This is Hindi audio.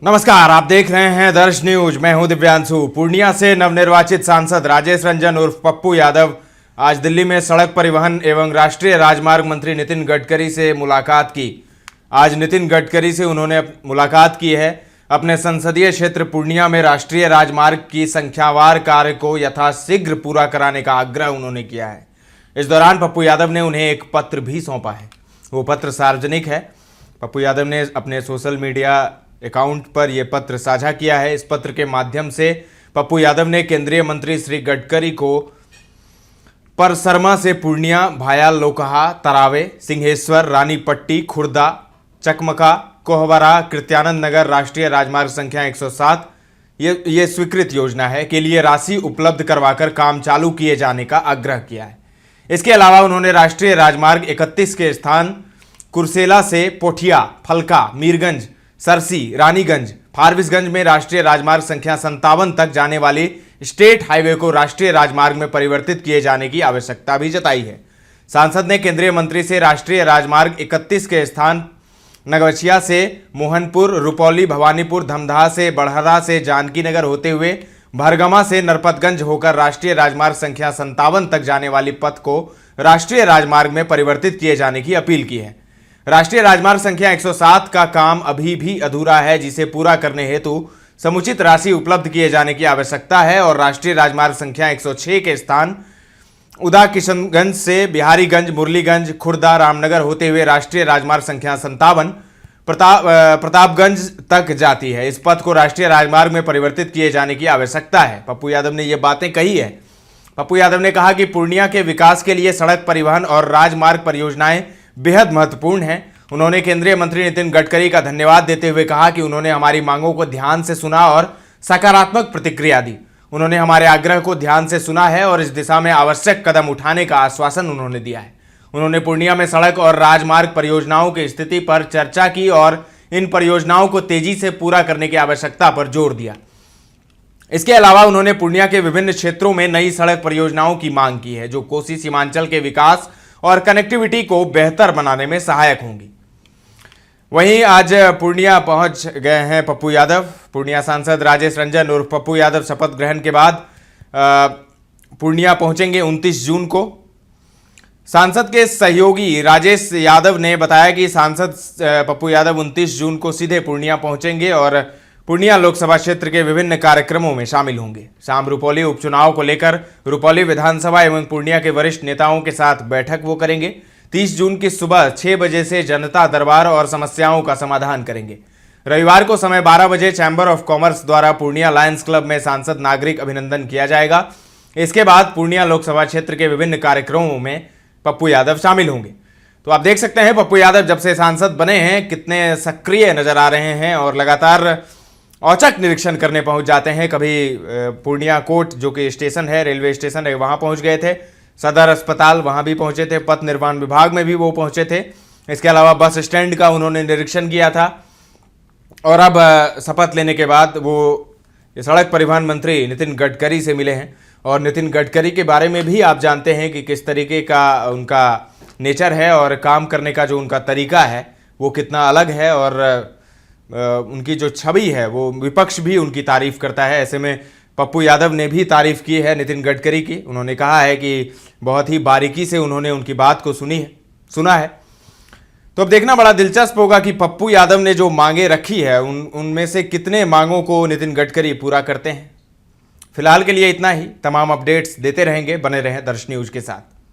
नमस्कार, आप देख रहे हैं दर्श न्यूज। मैं हूं दिव्यांशु। पूर्णिया से नवनिर्वाचित सांसद राजेश रंजन उर्फ पप्पू यादव आज दिल्ली में सड़क परिवहन एवं राष्ट्रीय राजमार्ग मंत्री नितिन गडकरी से मुलाकात की। आज नितिन गडकरी से उन्होंने मुलाकात की है। अपने संसदीय क्षेत्र पूर्णिया में राष्ट्रीय राजमार्ग की संख्यावार कार्य को यथाशीघ्र पूरा कराने का आग्रह उन्होंने किया है। इस दौरान पप्पू यादव ने उन्हें एक पत्र भी सौंपा है। वो पत्र सार्वजनिक है। पप्पू यादव ने अपने सोशल मीडिया अकाउंट पर यह पत्र साझा किया है। इस पत्र के माध्यम से पप्पू यादव ने केंद्रीय मंत्री श्री गडकरी को परसरमा से पूर्णिया भाया लोकहा, तरावे, सिंहेश्वर, रानीपट्टी, खुर्दा, चकमका, कोहबरा, कृत्यानंद नगर राष्ट्रीय राजमार्ग संख्या 107 ये स्वीकृत योजना है के लिए राशि उपलब्ध करवाकर काम चालू किए जाने का आग्रह किया है। इसके अलावा उन्होंने राष्ट्रीय राजमार्ग 31 के स्थान कुर्सेला से पोठिया, फलका, मीरगंज, सरसी, रानीगंज, फारबिसगंज में राष्ट्रीय राजमार्ग संख्या 57 तक जाने वाली स्टेट हाईवे को राष्ट्रीय राजमार्ग में परिवर्तित किए जाने की आवश्यकता भी जताई है। सांसद ने केंद्रीय मंत्री से राष्ट्रीय राजमार्ग 31 के स्थान नगवछिया से मोहनपुर, रुपौली, भवानीपुर, धमदाहा से बड़हरा से जानकी नगर होते हुए भरगमा से नरपतगंज होकर राष्ट्रीय राजमार्ग संख्या 57 तक जाने वाली पथ को राष्ट्रीय राजमार्ग में परिवर्तित किए जाने की अपील की है। राष्ट्रीय राजमार्ग संख्या 107 का काम अभी भी अधूरा है, जिसे पूरा करने हेतु समुचित राशि उपलब्ध किए जाने की आवश्यकता है और राष्ट्रीय राजमार्ग संख्या 106 के स्थान उदा किशनगंज से बिहारीगंज, मुरलीगंज, खुर्दा, रामनगर होते हुए राष्ट्रीय राजमार्ग संख्या 57 प्रतापगंज तक जाती है। इस पथ को राष्ट्रीय राजमार्ग में परिवर्तित किए जाने की आवश्यकता है। पप्पू यादव ने ये बातें कही है। पप्पू यादव ने कहा कि पूर्णिया के विकास के लिए सड़क परिवहन और राजमार्ग परियोजनाएं बेहद महत्वपूर्ण है। उन्होंने केंद्रीय मंत्री नितिन गडकरी का धन्यवाद देते हुए कहा कि उन्होंने हमारी मांगों को ध्यान से सुना और सकारात्मक प्रतिक्रिया दी। उन्होंने हमारे आग्रह को ध्यान से सुना है और इस दिशा में आवश्यक कदम उठाने का आश्वासन उन्होंने दिया है। उन्होंने पूर्णिया में सड़क और राजमार्ग परियोजनाओं की स्थिति पर चर्चा की और इन परियोजनाओं को तेजी से पूरा करने की आवश्यकता पर जोर दिया। इसके अलावा उन्होंने पूर्णिया के विभिन्न क्षेत्रों में नई सड़क परियोजनाओं की मांग की है, जो कोसी सीमांचल के विकास और कनेक्टिविटी को बेहतर बनाने में सहायक होंगी। वहीं आज पूर्णिया पहुंच गए हैं पप्पू यादव। पूर्णिया सांसद राजेश रंजन उर्फ पप्पू यादव शपथ ग्रहण के बाद पूर्णिया पहुंचेंगे 29 जून को। सांसद के सहयोगी राजेश यादव ने बताया कि सांसद पप्पू यादव 29 जून को सीधे पूर्णिया पहुंचेंगे और पूर्णिया लोकसभा क्षेत्र के विभिन्न कार्यक्रमों में शामिल होंगे। शाम रुपौली उपचुनाव को लेकर रुपौली विधानसभा एवं पूर्णिया के वरिष्ठ नेताओं के साथ बैठक वो करेंगे। 30 जून की सुबह 6 बजे से जनता दरबार और समस्याओं का समाधान करेंगे। रविवार को समय 12 बजे चैम्बर ऑफ कॉमर्स द्वारा पूर्णिया लायंस क्लब में सांसद नागरिक अभिनंदन किया जाएगा। इसके बाद पूर्णिया लोकसभा क्षेत्र के विभिन्न कार्यक्रमों में पप्पू यादव शामिल होंगे। तो आप देख सकते हैं पप्पू यादव जब से सांसद बने हैं कितने सक्रिय नजर आ रहे हैं और लगातार औचक निरीक्षण करने पहुंच जाते हैं। कभी पूर्णिया कोर्ट जो कि स्टेशन है, रेलवे स्टेशन है, वहां पहुंच गए थे। सदर अस्पताल वहां भी पहुंचे थे। पथ निर्माण विभाग में भी वो पहुंचे थे। इसके अलावा बस स्टैंड का उन्होंने निरीक्षण किया था और अब शपथ लेने के बाद वो सड़क परिवहन मंत्री नितिन गडकरी से मिले हैं। और नितिन गडकरी के बारे में भी आप जानते हैं कि किस तरीके का उनका नेचर है और काम करने का जो उनका तरीका है वो कितना अलग है और उनकी जो छवि है वो विपक्ष भी उनकी तारीफ करता है। ऐसे में पप्पू यादव ने भी तारीफ की है नितिन गडकरी की। उन्होंने कहा है कि बहुत ही बारीकी से उन्होंने उनकी बात को सुना है। तो अब देखना बड़ा दिलचस्प होगा कि पप्पू यादव ने जो मांगे रखी है उनमें से कितने मांगों को नितिन गडकरी पूरा करते हैं। फिलहाल के लिए इतना ही। तमाम अपडेट्स देते रहेंगे। बने रहें दर्श न्यूज के साथ।